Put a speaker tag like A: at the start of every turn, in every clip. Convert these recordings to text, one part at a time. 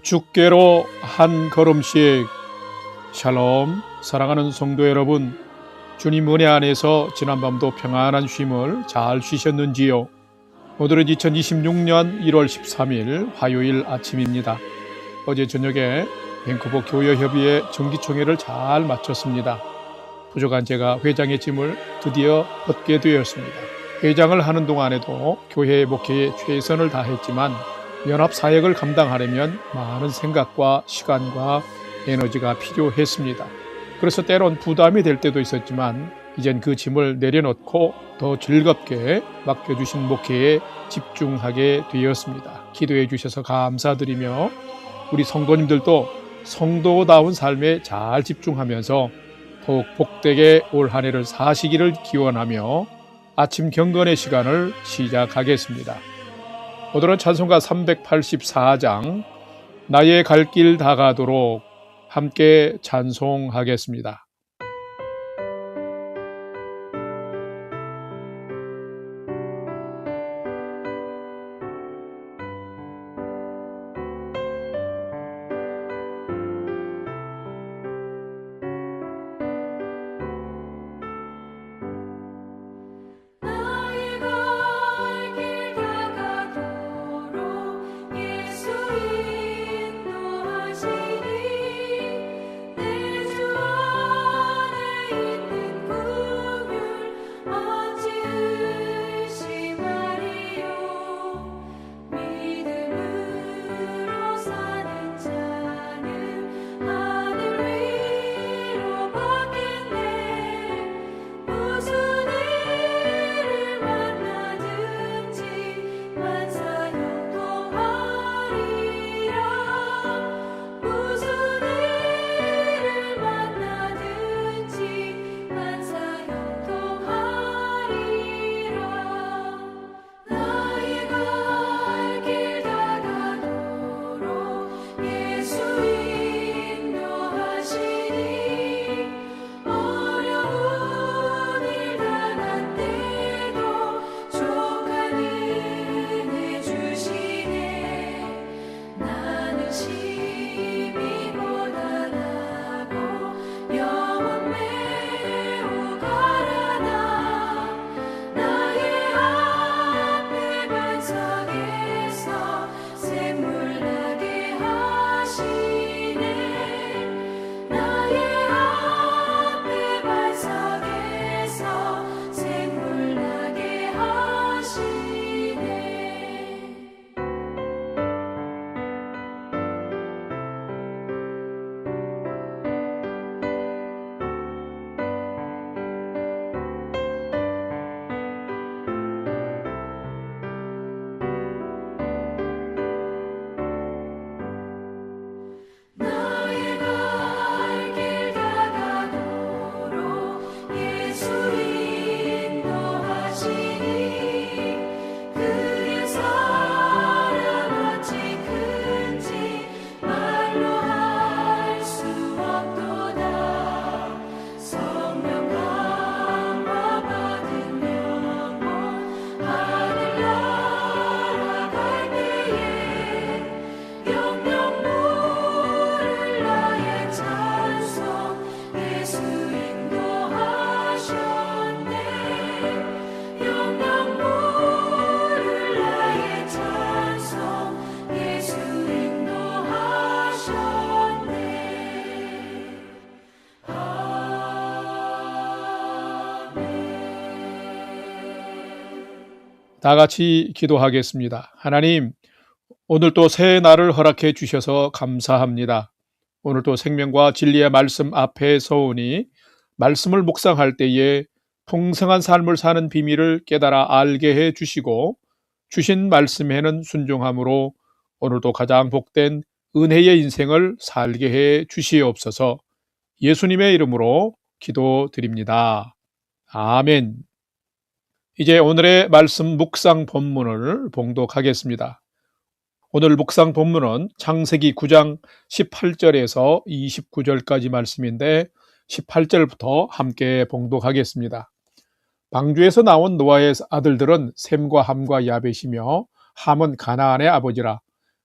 A: 주께로 한 걸음씩. 샬롬. 사랑하는 성도 여러분, 주님 은혜 안에서 지난밤도 평안한 쉼을 잘 쉬셨는지요? 오늘은 2026년 1월 13일 화요일 아침입니다. 어제 저녁에 밴쿠버 교회협의회 정기총회를 잘 마쳤습니다. 부족한 제가 회장의 짐을 드디어 얻게 되었습니다. 회장을 하는 동안에도 교회 목회에 최선을 다했지만 연합 사역을 감당하려면 많은 생각과 시간과 에너지가 필요했습니다. 그래서 때론 부담이 될 때도 있었지만 이젠 그 짐을 내려놓고 더 즐겁게 맡겨주신 목회에 집중하게 되었습니다. 기도해 주셔서 감사드리며 우리 성도님들도 성도다운 삶에 잘 집중하면서 더욱 복되게 올 한 해를 사시기를 기원하며 아침 경건의 시간을 시작하겠습니다. 오늘은 찬송가 384장 나의 갈 길 다가도록 함께 찬송하겠습니다. 다 같이 기도하겠습니다. 하나님, 오늘 또 새 날을 허락해 주셔서 감사합니다. 오늘 또 생명과 진리의 말씀 앞에 서오니 말씀을 묵상할 때에 풍성한 삶을 사는 비밀을 깨달아 알게 해 주시고 주신 말씀에는 순종함으로 오늘도 가장 복된 은혜의 인생을 살게 해 주시옵소서. 예수님의 이름으로 기도드립니다. 아멘. 이제 오늘의 말씀 묵상 본문을 봉독하겠습니다. 오늘 묵상 본문은 창세기 9장 18절에서 29절까지 말씀인데 18절부터 함께 봉독하겠습니다. 방주에서 나온 노아의 아들들은 셈과 함과 야벳이며 함은 가나안의 아버지라.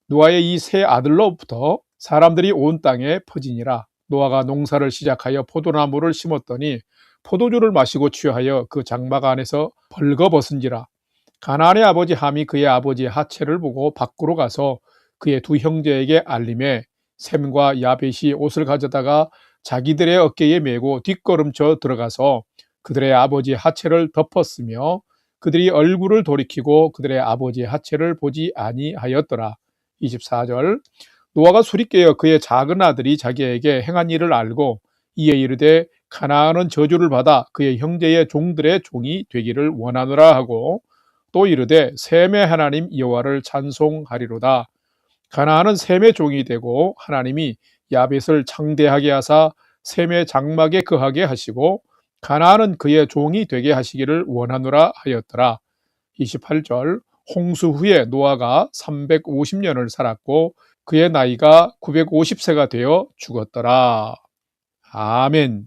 A: 노아의 이 세 아들로부터 사람들이 온 땅에 퍼지니라. 노아가 농사를 시작하여 포도나무를 심었더니 포도주를 마시고 취하여 그 장막 안에서 벌거벗은지라. 가나안의 아버지 함이 그의 아버지의 하체를 보고 밖으로 가서 그의 두 형제에게 알림해 셈과 야벳이 옷을 가져다가 자기들의 어깨에 메고 뒷걸음쳐 들어가서 그들의 아버지의 하체를 덮었으며 그들이 얼굴을 돌이키고 그들의 아버지의 하체를 보지 아니하였더라. 24절. 노아가 술이 깨어 그의 작은 아들이 자기에게 행한 일을 알고 이에 이르되 가나안은 저주를 받아 그의 형제의 종들의 종이 되기를 원하노라 하고 또 이르되 셈의 하나님 여호와를 찬송하리로다. 가나안은 셈의 종이 되고 하나님이 야벳을 창대하게 하사 셈의 장막에 거하게 하시고 가나안은 그의 종이 되게 하시기를 원하노라 하였더라. 28절. 홍수 후에 노아가 350년을 살았고 그의 나이가 950세가 되어 죽었더라. 아멘.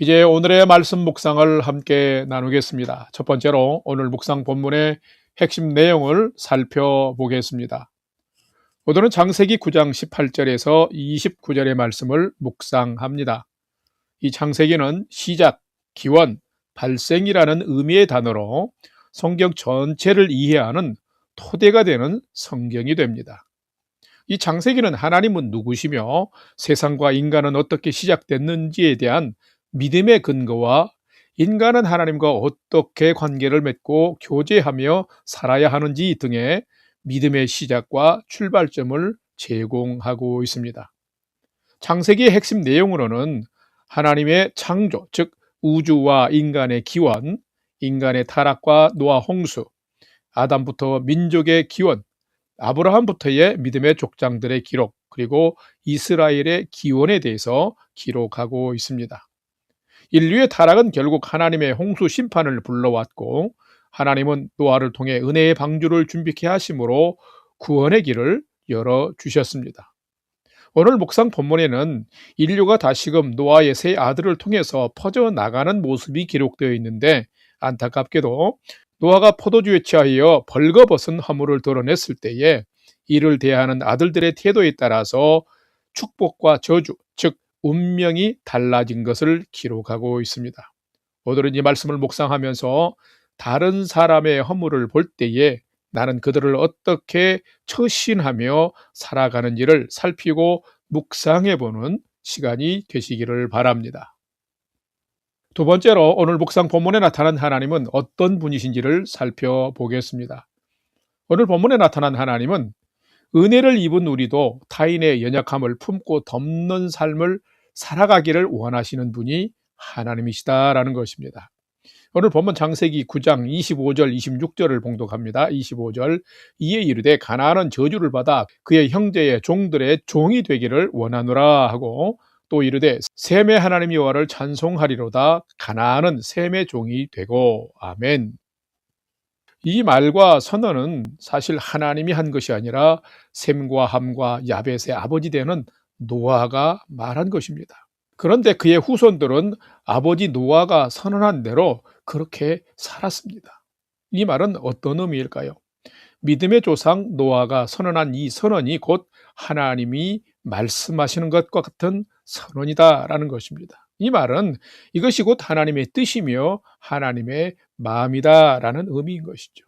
A: 이제 오늘의 말씀 묵상을 함께 나누겠습니다. 첫 번째로 오늘 묵상 본문의 핵심 내용을 살펴보겠습니다. 오늘은 창세기 9장 18절에서 29절의 말씀을 묵상합니다. 이 창세기는 시작, 기원, 발생이라는 의미의 단어로 성경 전체를 이해하는 토대가 되는 성경이 됩니다. 이 창세기는 하나님은 누구시며 세상과 인간은 어떻게 시작됐는지에 대한 믿음의 근거와 인간은 하나님과 어떻게 관계를 맺고 교제하며 살아야 하는지 등의 믿음의 시작과 출발점을 제공하고 있습니다. 창세기의 핵심 내용으로는 하나님의 창조, 즉 우주와 인간의 기원, 인간의 타락과 노아 홍수, 아담부터 민족의 기원, 아브라함부터의 믿음의 족장들의 기록, 그리고 이스라엘의 기원에 대해서 기록하고 있습니다. 인류의 타락은 결국 하나님의 홍수 심판을 불러왔고 하나님은 노아를 통해 은혜의 방주를 준비케 하심으로 구원의 길을 열어주셨습니다. 오늘 묵상 본문에는 인류가 다시금 노아의 세 아들을 통해서 퍼져나가는 모습이 기록되어 있는데 안타깝게도 노아가 포도주에 취하여 벌거벗은 허물을 드러냈을 때에 이를 대하는 아들들의 태도에 따라서 축복과 저주, 즉 운명이 달라진 것을 기록하고 있습니다. 오늘은 이 말씀을 묵상하면서 다른 사람의 허물을 볼 때에 나는 그들을 어떻게 처신하며 살아가는지를 살피고 묵상해보는 시간이 되시기를 바랍니다. 두 번째로 오늘 묵상 본문에 나타난 하나님은 어떤 분이신지를 살펴보겠습니다. 오늘 본문에 나타난 하나님은 은혜를 입은 우리도 타인의 연약함을 품고 덮는 삶을 살아가기를 원하시는 분이 하나님이시다라는 것입니다. 오늘 본문 창세기 9장 25절 26절을 봉독합니다. 25절. 이에 이르되 가나안은 저주를 받아 그의 형제의 종들의 종이 되기를 원하노라 하고 또 이르되 셈의 하나님 여호와를 찬송하리로다. 가나안은 셈의 종이 되고. 아멘. 이 말과 선언은 사실 하나님이 한 것이 아니라 셈과 함과 야벳의 아버지 되는 노아가 말한 것입니다. 그런데 그의 후손들은 아버지 노아가 선언한 대로 그렇게 살았습니다. 이 말은 어떤 의미일까요? 믿음의 조상 노아가 선언한 이 선언이 곧 하나님이 말씀하시는 것과 같은 선언이다라는 것입니다. 이 말은 이것이 곧 하나님의 뜻이며 하나님의 마음이다라는 의미인 것이죠.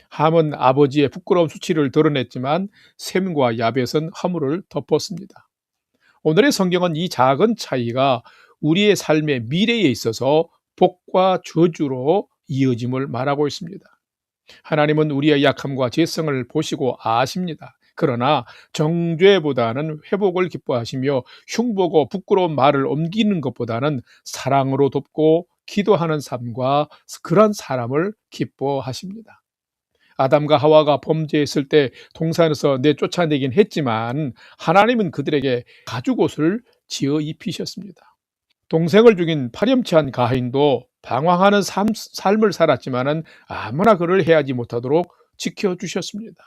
A: 함은 아버지의 부끄러운 수치를 드러냈지만 셈과 야벳은 허물을 덮었습니다. 오늘의 성경은 이 작은 차이가 우리의 삶의 미래에 있어서 복과 저주로 이어짐을 말하고 있습니다. 하나님은 우리의 약함과 죄성을 보시고 아십니다. 그러나 정죄보다는 회복을 기뻐하시며 흉보고 부끄러운 말을 옮기는 것보다는 사랑으로 돕고 기도하는 삶과 그런 사람을 기뻐하십니다. 아담과 하와가 범죄했을 때 동산에서 내쫓아내긴 했지만 하나님은 그들에게 가죽옷을 지어 입히셨습니다. 동생을 죽인 파렴치한 가인도 방황하는 삶을 살았지만 아무나 그를 해하지 못하도록 지켜주셨습니다.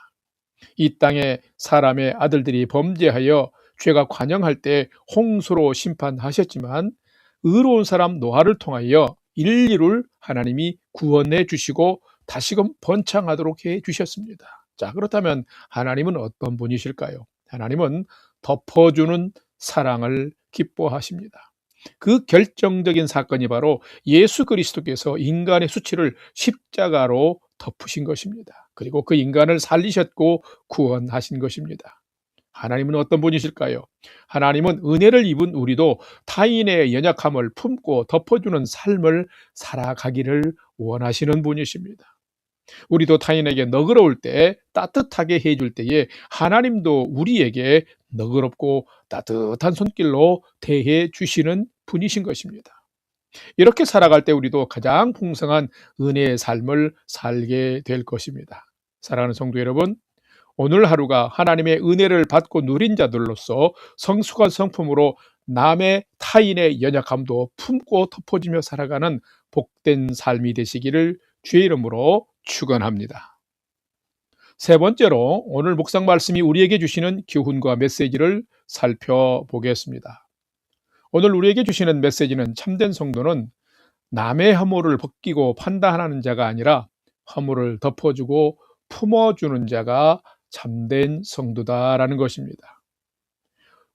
A: 이 땅에 사람의 아들들이 범죄하여 죄가 관영할 때 홍수로 심판하셨지만 의로운 사람 노아를 통하여 인류를 하나님이 구원해 주시고 다시금 번창하도록 해 주셨습니다. 자, 그렇다면 하나님은 어떤 분이실까요? 하나님은 덮어주는 사랑을 기뻐하십니다. 그 결정적인 사건이 바로 예수 그리스도께서 인간의 수치를 십자가로 덮으신 것입니다. 그리고 그 인간을 살리셨고 구원하신 것입니다. 하나님은 어떤 분이실까요? 하나님은 은혜를 입은 우리도 타인의 연약함을 품고 덮어주는 삶을 살아가기를 원하시는 분이십니다. 우리도 타인에게 너그러울 때, 따뜻하게 해줄 때에 하나님도 우리에게 너그럽고 따뜻한 손길로 대해 주시는 분이신 것입니다. 이렇게 살아갈 때 우리도 가장 풍성한 은혜의 삶을 살게 될 것입니다. 사랑하는 성도 여러분, 오늘 하루가 하나님의 은혜를 받고 누린 자들로서 성숙한 성품으로 남의 타인의 연약함도 품고 덮어주며 살아가는 복된 삶이 되시기를 주의 이름으로 축원합니다. 세 번째로 오늘 묵상 말씀이 우리에게 주시는 교훈과 메시지를 살펴보겠습니다. 오늘 우리에게 주시는 메시지는 참된 성도는 남의 허물을 벗기고 판단하는 자가 아니라 허물을 덮어주고 품어주는 자가 참된 성도다라는 것입니다.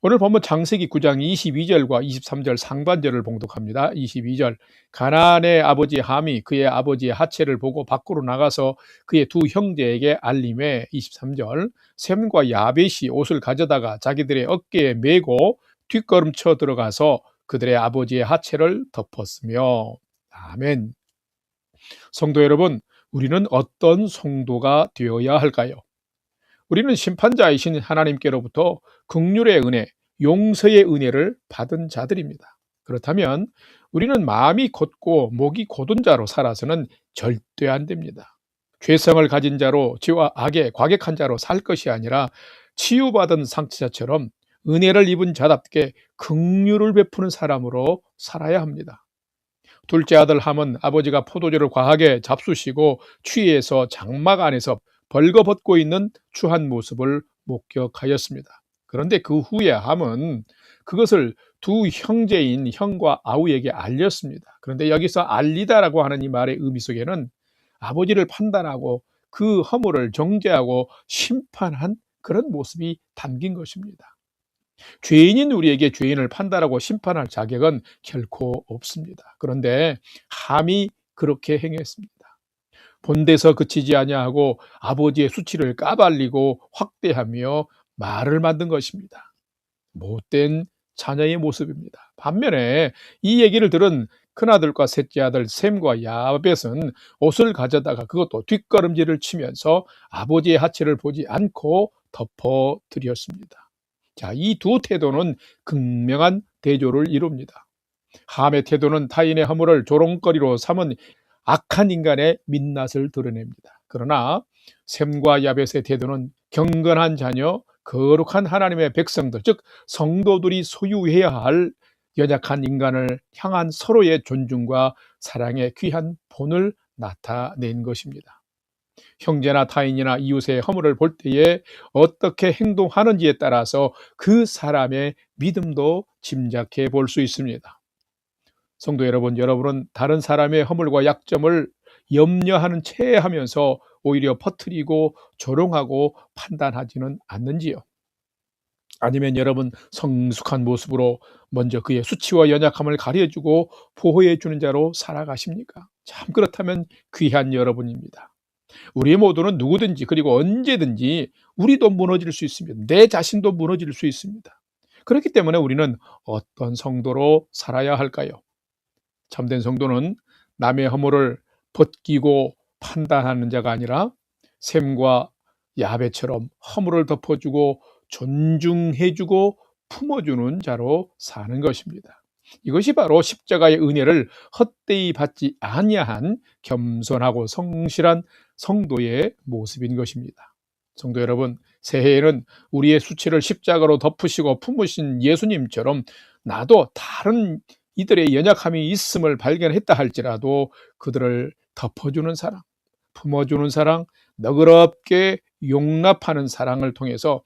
A: 오늘 본문 창세기 9장 22절과 23절 상반절을 봉독합니다. 22절, 가나안의 아버지 함이 그의 아버지의 하체를 보고 밖으로 나가서 그의 두 형제에게 알림해. 23절, 셈과 야벳이 옷을 가져다가 자기들의 어깨에 메고 뒷걸음쳐 들어가서 그들의 아버지의 하체를 덮었으며. 아멘. 성도 여러분, 우리는 어떤 성도가 되어야 할까요? 우리는 심판자이신 하나님께로부터 긍휼의 은혜, 용서의 은혜를 받은 자들입니다. 그렇다면 우리는 마음이 곧고 목이 곧은 자로 살아서는 절대 안 됩니다. 죄성을 가진 자로 죄와 악에 과격한 자로 살 것이 아니라 치유받은 상처자처럼 은혜를 입은 자답게 긍휼을 베푸는 사람으로 살아야 합니다. 둘째 아들 함은 아버지가 포도주를 과하게 잡수시고 취해서 장막 안에서 벌거벗고 있는 추한 모습을 목격하였습니다. 그런데 그 후에 함은 그것을 두 형제인 형과 아우에게 알렸습니다. 그런데 여기서 알리다라고 하는 이 말의 의미 속에는 아버지를 판단하고 그 허물을 정죄하고 심판한 그런 모습이 담긴 것입니다. 죄인인 우리에게 죄인을 판단하고 심판할 자격은 결코 없습니다. 그런데 함이 그렇게 행했습니다. 본데서 그치지 아니하고 아버지의 수치를 까발리고 확대하며 말을 만든 것입니다. 못된 자녀의 모습입니다. 반면에 이 얘기를 들은 큰아들과 셋째 아들 셈과 야벳은 옷을 가져다가 그것도 뒷걸음질을 치면서 아버지의 하체를 보지 않고 덮어드렸습니다. 자, 이 두 태도는 극명한 대조를 이룹니다. 함의 태도는 타인의 허물을 조롱거리로 삼은 악한 인간의 민낯을 드러냅니다. 그러나 셈과 야벳의 태도는 경건한 자녀, 거룩한 하나님의 백성들, 즉 성도들이 소유해야 할 연약한 인간을 향한 서로의 존중과 사랑의 귀한 본을 나타낸 것입니다. 형제나 타인이나 이웃의 허물을 볼 때에 어떻게 행동하는지에 따라서 그 사람의 믿음도 짐작해 볼 수 있습니다. 성도 여러분, 여러분은 다른 사람의 허물과 약점을 염려하는 채 하면서 오히려 퍼뜨리고 조롱하고 판단하지는 않는지요? 아니면 여러분 성숙한 모습으로 먼저 그의 수치와 연약함을 가려주고 보호해주는 자로 살아가십니까? 참 그렇다면 귀한 여러분입니다. 우리 모두는 누구든지 그리고 언제든지 우리도 무너질 수 있습니다. 내 자신도 무너질 수 있습니다. 그렇기 때문에 우리는 어떤 성도로 살아야 할까요? 참된 성도는 남의 허물을 벗기고 판단하는 자가 아니라 셈과 야벳처럼 허물을 덮어주고 존중해주고 품어주는 자로 사는 것입니다. 이것이 바로 십자가의 은혜를 헛되이 받지 아니한 겸손하고 성실한 성도의 모습인 것입니다. 성도 여러분, 새해에는 우리의 수치를 십자가로 덮으시고 품으신 예수님처럼 나도 다른 이들의 연약함이 있음을 발견했다 할지라도 그들을 덮어주는 사랑, 품어주는 사랑, 너그럽게 용납하는 사랑을 통해서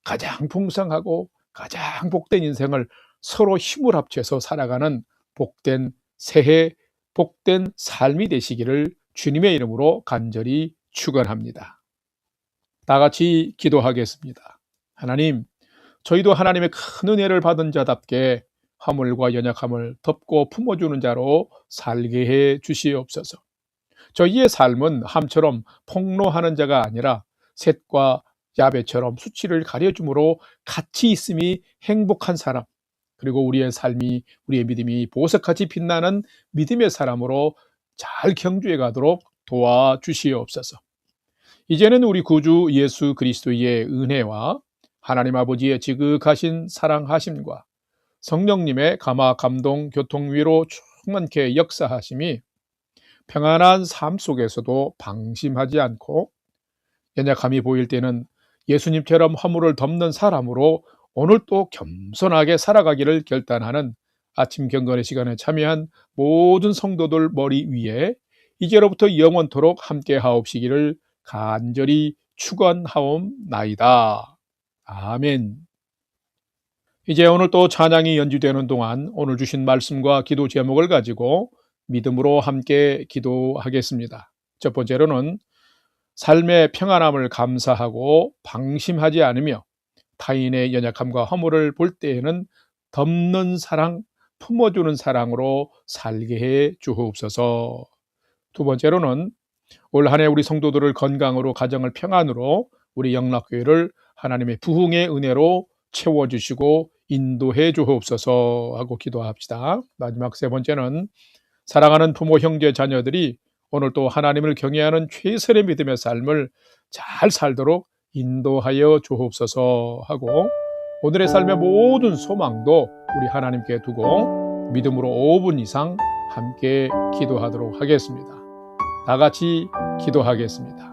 A: 가장 풍성하고 가장 복된 인생을 서로 힘을 합쳐서 살아가는 복된 새해, 복된 삶이 되시기를 주님의 이름으로 간절히 축원합니다. 다 같이 기도하겠습니다. 하나님, 저희도 하나님의 큰 은혜를 받은 자답게 화물과 연약함을 덮고 품어주는 자로 살게 해 주시옵소서. 저희의 삶은 함처럼 폭로하는 자가 아니라 셋과 야베처럼 수치를 가려줌으로 같이 있음이 행복한 사람, 그리고 우리의 삶이, 우리의 믿음이 보석같이 빛나는 믿음의 사람으로 잘 경주해 가도록 도와주시옵소서. 이제는 우리 구주 예수 그리스도의 은혜와 하나님 아버지의 지극하신 사랑하심과 성령님의 감화 감동 교통 위로 충만케 역사하심이 평안한 삶 속에서도 방심하지 않고 연약함이 보일 때는 예수님처럼 허물을 덮는 사람으로 오늘 또 겸손하게 살아가기를 결단하는 아침 경건의 시간에 참여한 모든 성도들 머리 위에 이제로부터 영원토록 함께 하옵시기를 간절히 축원하옵나이다. 아멘. 이제 오늘 또 찬양이 연주되는 동안 오늘 주신 말씀과 기도 제목을 가지고 믿음으로 함께 기도하겠습니다. 첫 번째로는 삶의 평안함을 감사하고 방심하지 않으며 타인의 연약함과 허물을 볼 때에는 덮는 사랑, 품어주는 사랑으로 살게 해 주옵소서. 두 번째로는 올 한 해 우리 성도들을 건강으로, 가정을 평안으로, 우리 영락교회를 하나님의 부흥의 은혜로 채워주시고 인도해 주옵소서 하고 기도합시다. 마지막 세 번째는 사랑하는 부모, 형제, 자녀들이 오늘 또 하나님을 경외하는 최선의 믿음의 삶을 잘 살도록 인도하여 주옵소서 하고, 오늘의 삶의 모든 소망도 우리 하나님께 두고 믿음으로 5분 이상 함께 기도하도록 하겠습니다. 다 같이 기도하겠습니다.